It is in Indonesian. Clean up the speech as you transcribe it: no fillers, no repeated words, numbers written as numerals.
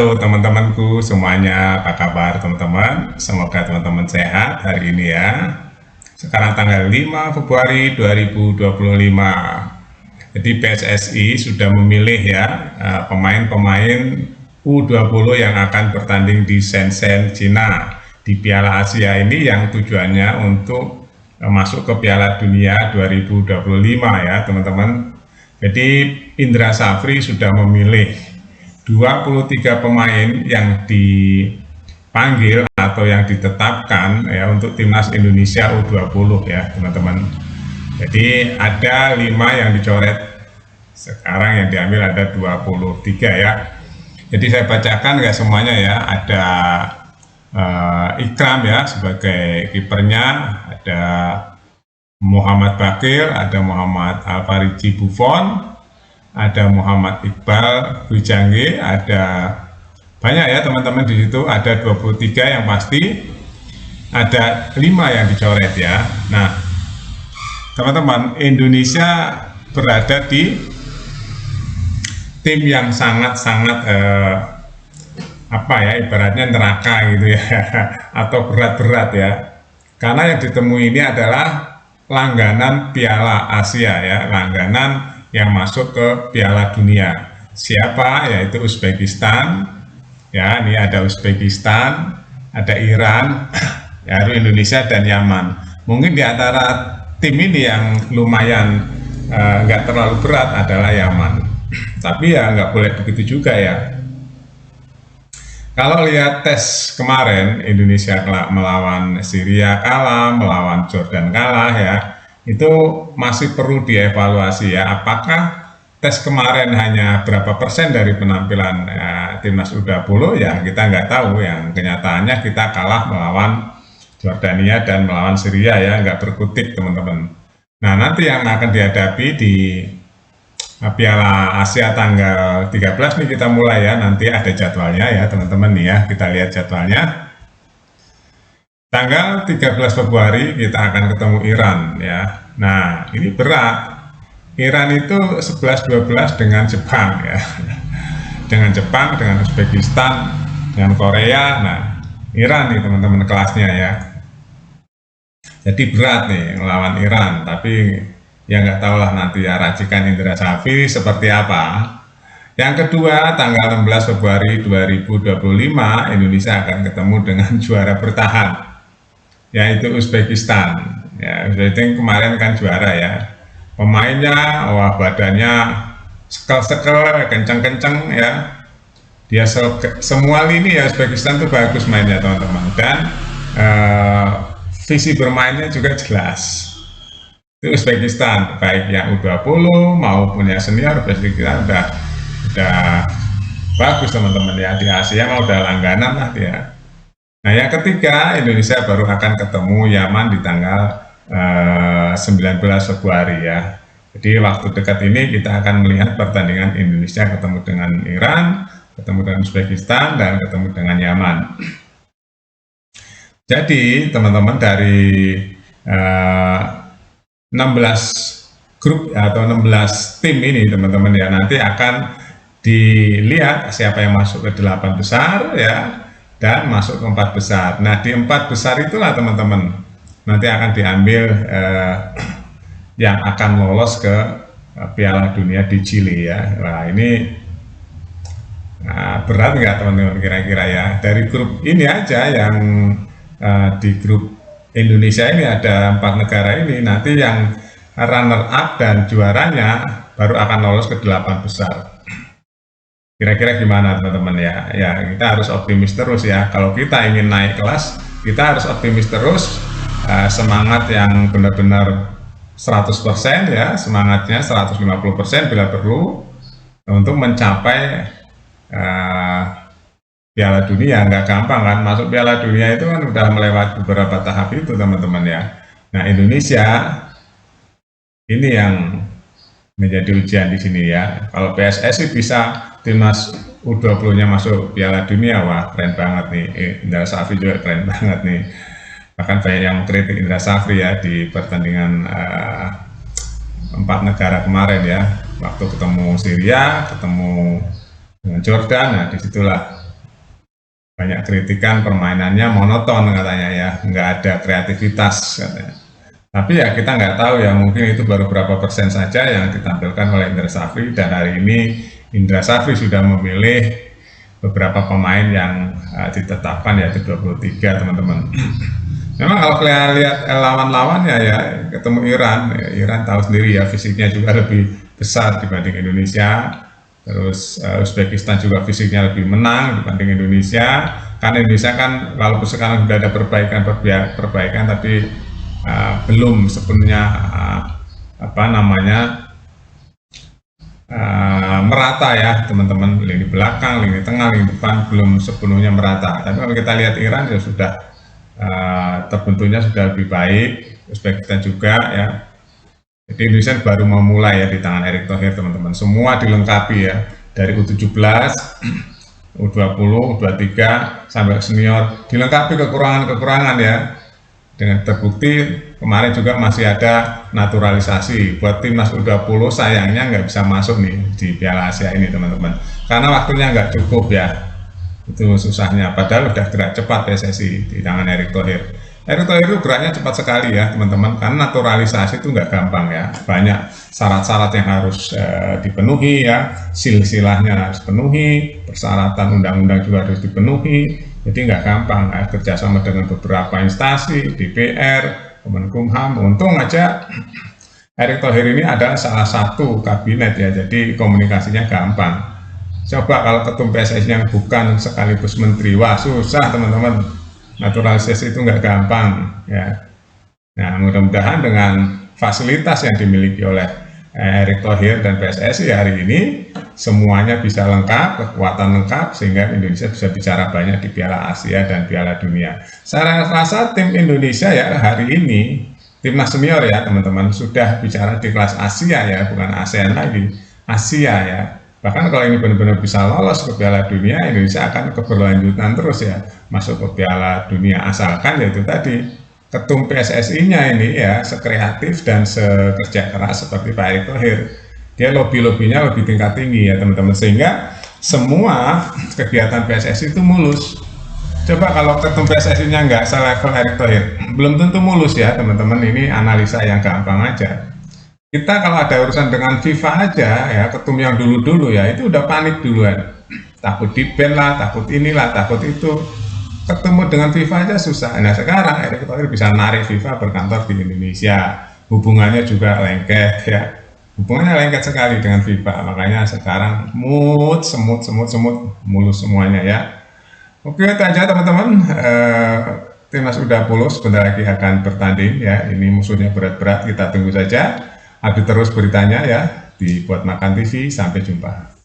Halo teman-temanku semuanya, apa kabar teman-teman? Semoga teman-teman sehat hari ini ya. Sekarang tanggal 5 Februari 2025. Jadi PSSI sudah memilih ya pemain-pemain U20 yang akan bertanding di Shenzhen, Cina di Piala Asia ini yang tujuannya untuk masuk ke Piala Dunia 2025 ya teman-teman. Jadi Indra Safri sudah memilih 23 pemain yang dipanggil atau yang ditetapkan ya untuk timnas Indonesia U20 ya teman-teman. Jadi ada 5 yang dicoret, sekarang yang diambil ada 23 ya. Jadi saya bacakan nggak semuanya ya. Ada Ikram ya sebagai kipernya, ada Muhammad Bakir, ada Muhammad Alfariji Buffon, ada Muhammad Iqbal Wijangge, ada banyak ya teman-teman di situ, ada 23 yang pasti, ada 5 yang dicoret ya. Nah, teman-teman, Indonesia berada di tim yang sangat-sangat apa ya, ibaratnya neraka gitu ya, atau berat-berat ya. Karena yang ditemui ini adalah langganan Piala Asia ya, langganan yang masuk ke Piala Dunia. Siapa? Yaitu Uzbekistan. Ya, ini ada Uzbekistan, ada Iran, ya, Indonesia dan Yaman. Mungkin di antara tim ini yang lumayan nggak terlalu berat adalah Yaman. Tapi ya nggak boleh begitu juga ya. Kalau lihat tes kemarin, Indonesia melawan Syria kalah, melawan Jordan kalah ya, itu masih perlu dievaluasi ya, apakah tes kemarin hanya berapa persen dari penampilan timnas U20 ya, kita nggak tahu. Yang kenyataannya kita kalah melawan Jordania dan melawan Syria ya, nggak berkutik teman-teman. Nah, nanti yang akan dihadapi di Piala Asia tanggal 13 nih kita mulai ya, nanti ada jadwalnya ya teman-teman nih ya, kita lihat jadwalnya. Tanggal 13 Februari kita akan ketemu Iran ya. Nah, ini berat. Iran itu 11-12 dengan Jepang ya. Dengan Jepang, dengan Uzbekistan, dengan Korea. Nah, Iran nih teman-teman kelasnya ya. Jadi berat nih melawan Iran, tapi ya nggak tahu lah nanti ya racikan Indra Safri seperti apa. Yang kedua, tanggal 16 Februari 2025, Indonesia akan ketemu dengan juara bertahan, yaitu Uzbekistan. Ya, Uzbekistan kemarin kan juara ya. Pemainnya, wah badannya sekel-sekel, kenceng-kenceng ya. Dia semua lini ya, Uzbekistan tuh bagus mainnya teman-teman. Dan visi bermainnya juga jelas. Itu Uzbekistan, baik yang U20 maupun yang senior, kita udah bagus teman-teman ya. Di Asia mah udah langganan lah dia. Nah, yang ketiga, Indonesia baru akan ketemu Yaman di tanggal 19 Februari ya. Jadi waktu dekat ini kita akan melihat pertandingan Indonesia ketemu dengan Iran, ketemu dengan Uzbekistan, dan ketemu dengan Yaman. Jadi teman-teman dari 16 grup atau 16 tim ini teman-teman ya, nanti akan dilihat siapa yang masuk ke 8 besar ya, dan masuk ke 4 besar. Nah, di 4 besar itulah teman-teman nanti akan diambil yang akan lolos ke Piala Dunia di Chili ya. Nah, ini berat nggak teman-teman kira-kira ya? Dari grup ini aja yang di grup Indonesia ini ada 4 negara ini, nanti yang runner up dan juaranya baru akan lolos ke 8 besar. Kira-kira gimana teman-teman ya? Ya, kita harus optimis terus ya. Kalau kita ingin naik kelas, kita harus optimis terus, semangat yang benar-benar 100% ya, semangatnya 150% bila perlu untuk mencapai Piala Dunia. Nggak gampang kan, masuk Piala Dunia itu kan udah melewati beberapa tahap itu teman-teman ya. Nah, Indonesia ini yang menjadi ujian di sini ya. Kalau PSSI bisa timnas U20-nya masuk Piala Dunia, wah keren banget nih. Indra Safri juga keren banget nih. Bahkan banyak yang kritik Indra Safri ya di pertandingan 4 negara kemarin ya. Waktu ketemu Syria, ketemu dengan Jordan, nah disitulah banyak kritikan permainannya monoton katanya ya, nggak ada kreativitas katanya. Tapi ya kita nggak tahu ya, mungkin itu baru berapa persen saja yang ditampilkan oleh Indra Safri, dan hari ini Indra Safri sudah memilih beberapa pemain yang ditetapkan, yaitu 23 teman-teman. Memang kalau kalian lihat lawan-lawan ya ketemu Iran, ya, Iran tahu sendiri ya fisiknya juga lebih besar dibanding Indonesia. Terus Uzbekistan juga fisiknya lebih menang dibanding Indonesia. Karena Indonesia kan walaupun sekarang sudah ada perbaikan tapi belum sepenuhnya merata ya teman-teman. Lini belakang, lini tengah, lini depan belum sepenuhnya merata. Tapi kalau kita lihat Iran ya sudah terbentuknya sudah lebih baik, Uzbekistan juga ya. Jadi Indonesia baru memulai ya di tangan Erick Thohir teman-teman. Semua dilengkapi ya, dari U17, U20, U23 sampai senior, dilengkapi kekurangan-kekurangan ya. Dengan terbukti kemarin juga masih ada naturalisasi buat timnas U20, sayangnya nggak bisa masuk nih di Piala Asia ini teman-teman, karena waktunya nggak cukup ya, itu susahnya. Padahal udah gerak cepat PSSI di tangan Erick Thohir. Erick Thohir itu geraknya cepat sekali ya teman-teman, karena naturalisasi itu nggak gampang ya, banyak syarat-syarat yang harus dipenuhi ya, silsilahnya harus dipenuhi, persyaratan undang-undang juga harus dipenuhi. Jadi nggak gampang kerjasama dengan beberapa instansi, DPR, Kemenkumham. Untung aja Erick Thohir ini adalah salah satu kabinet ya, jadi komunikasinya gampang. Coba kalau ketum PSSI yang bukan sekaligus menteri, wah susah teman-teman. Naturalisasi itu nggak gampang ya. Nah mudah-mudahan dengan fasilitas yang dimiliki oleh Erick Thohir dan PSSI hari ini semuanya bisa lengkap, kekuatan lengkap, sehingga Indonesia bisa bicara banyak di Piala Asia dan Piala Dunia. Saya rasa tim Indonesia ya hari ini, timnas senior ya teman-teman, sudah bicara di kelas Asia ya, bukan ASEAN lagi, Asia ya. Bahkan kalau ini benar-benar bisa lolos ke Piala Dunia, Indonesia akan keberlanjutan terus ya, masuk ke Piala Dunia, asalkan yaitu tadi ketum PSSI-nya ini ya sekreatif dan sekerja keras seperti Pak Erick Thohir. Dia lobby-lobbynya lebih tingkat tinggi ya teman-teman, sehingga semua kegiatan PSSI itu mulus. Coba kalau ketum PSSI-nya nggak selevel Erick Thohir, belum tentu mulus ya teman-teman. Ini analisa yang gampang aja. Kita kalau ada urusan dengan FIFA aja ya, ketum yang dulu-dulu ya itu udah panik duluan, takut di-ban lah, takut inilah, takut itu. Ketemu dengan FIFA aja susah. Nah sekarang Erick Thohir bisa narik FIFA berkantor di Indonesia, hubungannya juga lengket ya, hubungannya lengket sekali dengan FIFA. Makanya sekarang semut mulus semuanya ya. Oke itu aja teman-teman. Timnas U20 sebentar lagi akan bertanding ya. Ini musuhnya berat-berat, kita tunggu saja. Update terus beritanya ya di Buat Makan TV. Sampai jumpa.